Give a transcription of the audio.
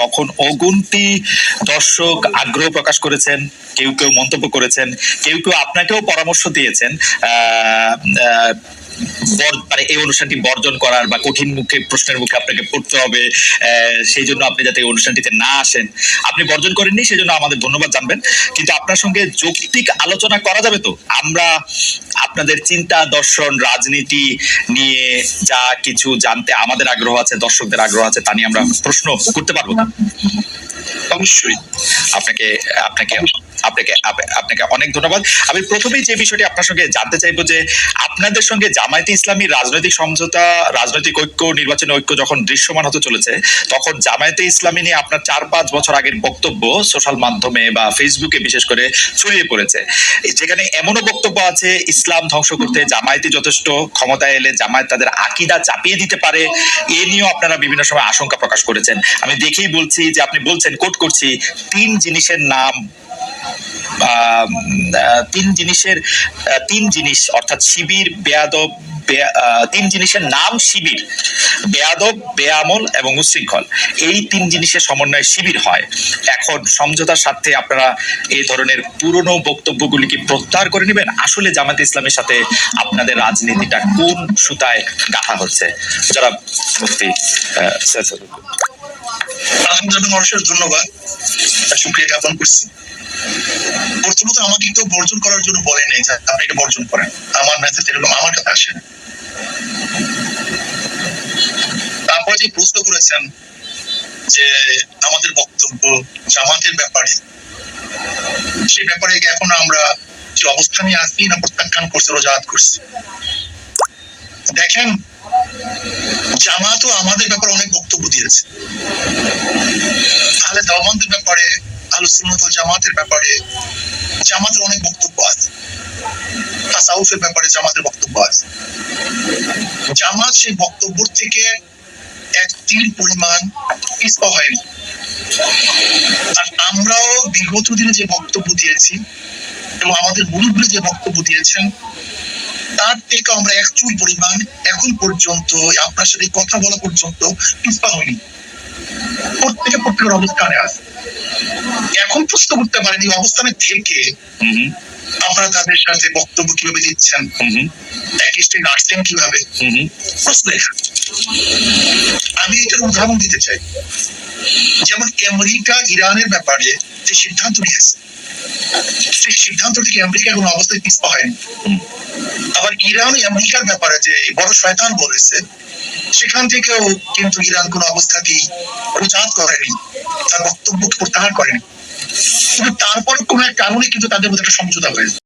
তখন অগুন্তি দর্শক আগ্রহ প্রকাশ করেছেন, কেউ কেউ মন্তব্য করেছেন, কেউ কেউ আপনাকেও পরামর্শ দিয়েছেন মানে এই অনুষ্ঠানটি বর্জন করার বা কঠিন প্রশ্নের মুখে আপনাকে পড়তে হবে, সেই জন্য আপনি যাতে এই অনুষ্ঠানটিতে না আসেন। আপনি বর্জন করেননি, সেই জন্য আমাদের ধন্যবাদ জানবেন। কিন্তু আপনার সঙ্গে যৌক্তিক আলোচনা করা যাবে তো? আমরা আপনাদের চিন্তা, দর্শন, রাজনীতি নিয়ে যা কিছু জানতে আমাদের আগ্রহ আছে, দর্শকদের আগ্রহ আছে, তা নিয়ে আমরা প্রশ্ন করতে পারবো তো? অবশ্যই। আপনাকে আপনাকে আপনাকে আপনাকে অনেক ধন্যবাদ। আমি প্রথমেই যে বিষয়টি আপনার সঙ্গে জানতে চাইবো যে আপনাদের সঙ্গে জামায়াতে ইসলামী রাজনৈতিক সমঝোতা, রাজনৈতিক ঐক্য, নির্বাচনী ঐক্য যখন দৃশ্যমান হতে চলেছে, তখন জামায়াতে ইসলামী নিয়ে আপনার 4-5 বছর আগের বক্তব্য সোশ্যাল মাধ্যমে বা ফেসবুকে বিশেষ করে ছড়িয়ে পড়েছে, যেখানে এমনও বক্তব্য আছে ইসলাম ধ্বংস করতে জামায়াতই যথেষ্ট, ক্ষমতায় এলে জামায়াত তাদের আকীদা চাপিয়ে দিতে পারে। এ নিয়েও আপনারা বিভিন্ন সময় আশঙ্কা প্রকাশ করেছেন। আমি দেখেই বলছি যে আপনি বলছেন, কোট করছি, 3 জিনিসের নাম, 3 জিনিস অর্থাৎ শিবির, বেয়াদব, 3 জিনিসের নাম শিবির, বেয়াদব, বেআমল এবং উচ্ছৃঙ্খল। এই 3 জিনিসের সমন্বয়ে শিবির হয়। এখন সমঝোতার সাথে আপনারা এই ধরনের পুরনো বক্তব্যগুলিকে প্রত্যাহার করে নেবেন? আসলে জামায়াতে ইসলামের সাথে আপনাদের রাজনীতিটা কোন সুতায় গাঁথা হচ্ছে? যারা মুফতি মানুষের ধন্যবাদ, শুকরিয়া জ্ঞাপন করছি। প্রথমত আমাকে কেউ বর্জন করার জন্য বলে নেই যে আপনি এটা বর্জন করেন। আমার মেসেজ এরকম আমার কাছে আসে। তারপরে যে প্রশ্ন করেছেন যে আমাদের বক্তব্য জামাতের ব্যাপারে, সেই ব্যাপারে এখন আমরা যে অবস্থানে আসি না প্রত্যাখ্যান করছে, রোজাত করছি। দেখেন, জামাতও আমাদের ব্যাপারে অনেক বক্তব্য দিয়েছে। তাহলে দেওবন্দের ব্যাপারে, আহলে সুন্নাত ওয়াল জামাতের ব্যাপারে জামাতের অনেক বক্তব্য আছে। তাসাউফের ব্যাপারে জামাতের বক্তব্য আছে। জামাত সেই বক্তব্য থেকে এক তিল পরিমাণ পিছপা হয়নি। আর আমরাও বিগত দিনে যে বক্তব্য দিয়েছি এবং আমাদের মুরব্বী যে বক্তব্য দিয়েছেন, তার থেকে আমরা এক চুল পরিমাণ এখন পর্যন্ত আপনার সাথে কথা বলা পর্যন্ত পিছপা হয়নি। প্রত্যেকের অবস্থানে আছে। এখন প্রশ্ন করতে পারেন এই অবস্থানে থেকে আপনারা তাদের সাথে বক্তব্য কিভাবে দিচ্ছেন, নার্সিং কিভাবে, প্রশ্ন। আমি এটার উদাহরণ দিতে চাই। যেমন আমেরিকা ইরানের ব্যাপারে যে সিদ্ধান্ত নিয়েছে, সেই সিদ্ধান্ত থেকে আমেরিকা কোনো অবস্থায় পিছপা হয়নি। আবার ইরান আমেরিকার ব্যাপারে যে বড় শয়তান বলেছে, সেখান থেকেও কিন্তু ইরান কোনো অবস্থাতেই প্রচার করেনি, তার বক্তব্য প্রত্যাহার করেনি। কিন্তু তারপরে কোন এক কারণে কিন্তু তাদের মধ্যে একটা সমঝোতা হয়েছে।